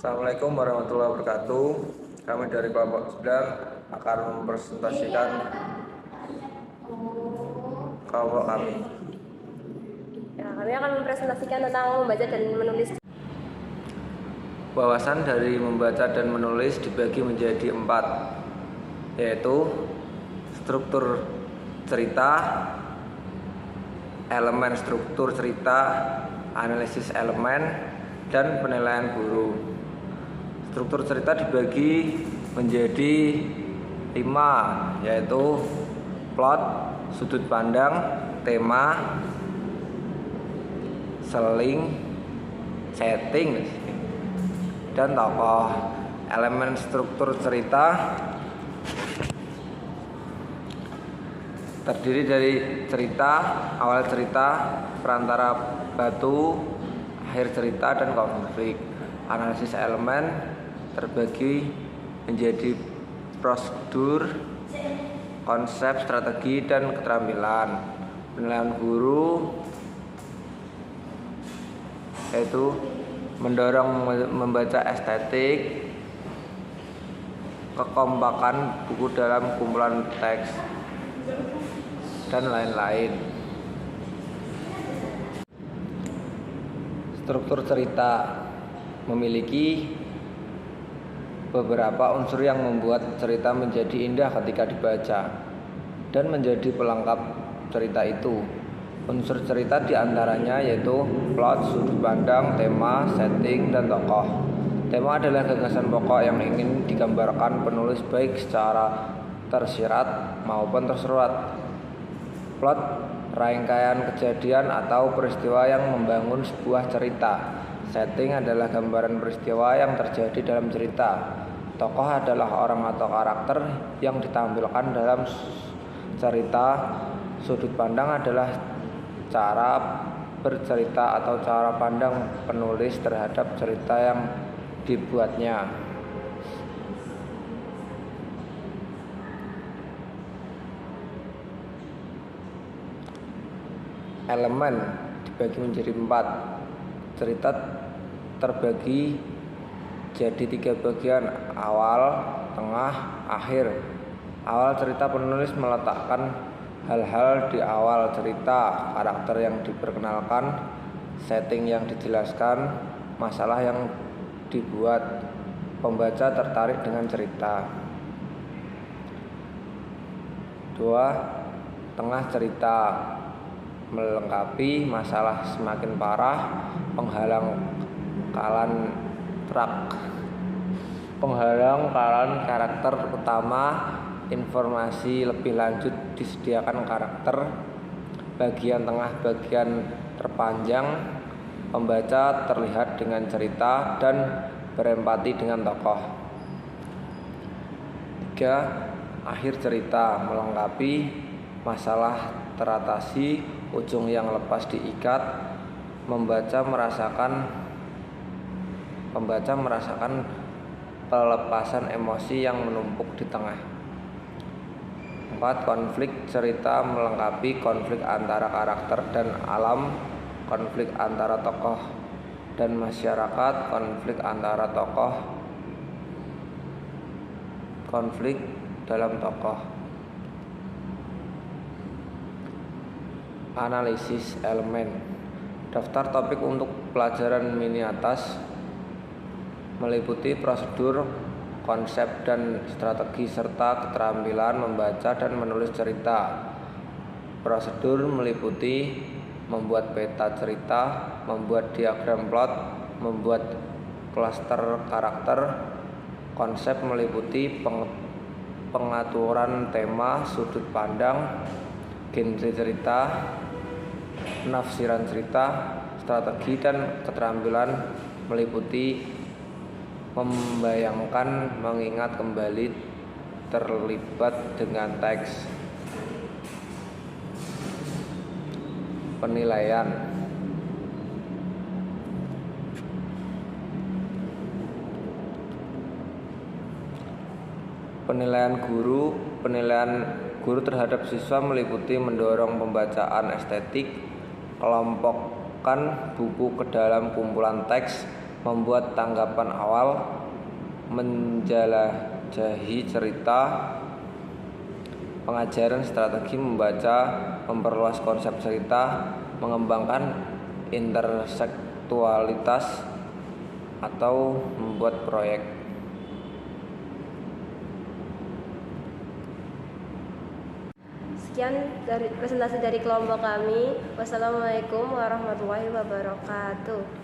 Assalamualaikum warahmatullahi wabarakatuh. Kami dari kelompok 9 akan mempresentasikan kelompok kami. Ya, kami akan mempresentasikan tentang membaca dan menulis. Wawasan dari membaca dan menulis dibagi menjadi 4, yaitu struktur cerita, elemen struktur cerita, analisis elemen, dan penilaian guru. Struktur cerita dibagi menjadi 5, yaitu plot, sudut pandang, tema, seling, setting, dan tokoh. Elemen struktur cerita terdiri dari cerita, awal cerita, perantara batu, akhir cerita, dan konflik. Analisis elemen terbagi menjadi prosedur, konsep, strategi, dan keterampilan. Penilaian guru yaitu mendorong membaca estetik, kekompakan buku dalam kumpulan teks, dan lain-lain. Struktur cerita memiliki beberapa unsur yang membuat cerita menjadi indah ketika dibaca dan menjadi pelengkap cerita itu. Unsur cerita diantaranya yaitu plot, sudut pandang, tema, setting, dan tokoh. Tema adalah gagasan pokok yang ingin digambarkan penulis baik secara tersirat maupun tersurat. Plot, rangkaian kejadian atau peristiwa yang membangun sebuah cerita. Setting adalah gambaran peristiwa yang terjadi dalam cerita. Tokoh adalah orang atau karakter yang ditampilkan dalam cerita. Sudut pandang adalah cara bercerita atau cara pandang penulis terhadap cerita yang dibuatnya. Elemen dibagi menjadi 4. Cerita terbagi jadi 3 bagian, awal, tengah, akhir. Awal cerita penulis meletakkan hal-hal di awal cerita, karakter yang diperkenalkan, setting yang dijelaskan, masalah yang dibuat. Pembaca tertarik dengan cerita. 2. Tengah cerita melengkapi masalah semakin parah, penghalang-kalan karakter utama, informasi lebih lanjut disediakan karakter. Bagian tengah bagian terpanjang, pembaca terlihat dengan cerita dan berempati dengan tokoh. 3. Akhir cerita melengkapi masalah teratasi, ujung yang lepas diikat, pembaca merasakan pelepasan emosi yang menumpuk di tengah. 4. Konflik cerita melengkapi konflik antara karakter dan alam, konflik antara tokoh dan masyarakat, konflik antara tokoh, konflik dalam tokoh. Analisis elemen. Daftar topik untuk pelajaran mini atas meliputi prosedur, konsep dan strategi serta keterampilan membaca dan menulis cerita. Prosedur meliputi membuat peta cerita, membuat diagram plot, membuat klaster karakter. Konsep meliputi pengaturan tema, sudut pandang, genre cerita, penafsiran cerita. Strategi dan keterampilan meliputi membayangkan, mengingat kembali, terlibat dengan teks. Penilaian. Penilaian guru terhadap siswa meliputi mendorong pembacaan estetik, kelompokkan buku ke dalam kumpulan teks, membuat tanggapan awal, menjelajahi cerita, pengajaran strategi membaca, memperluas konsep cerita, mengembangkan intersektualitas, atau membuat proyek. Sekian dari presentasi dari kelompok kami. Wassalamualaikum warahmatullahi wabarakatuh.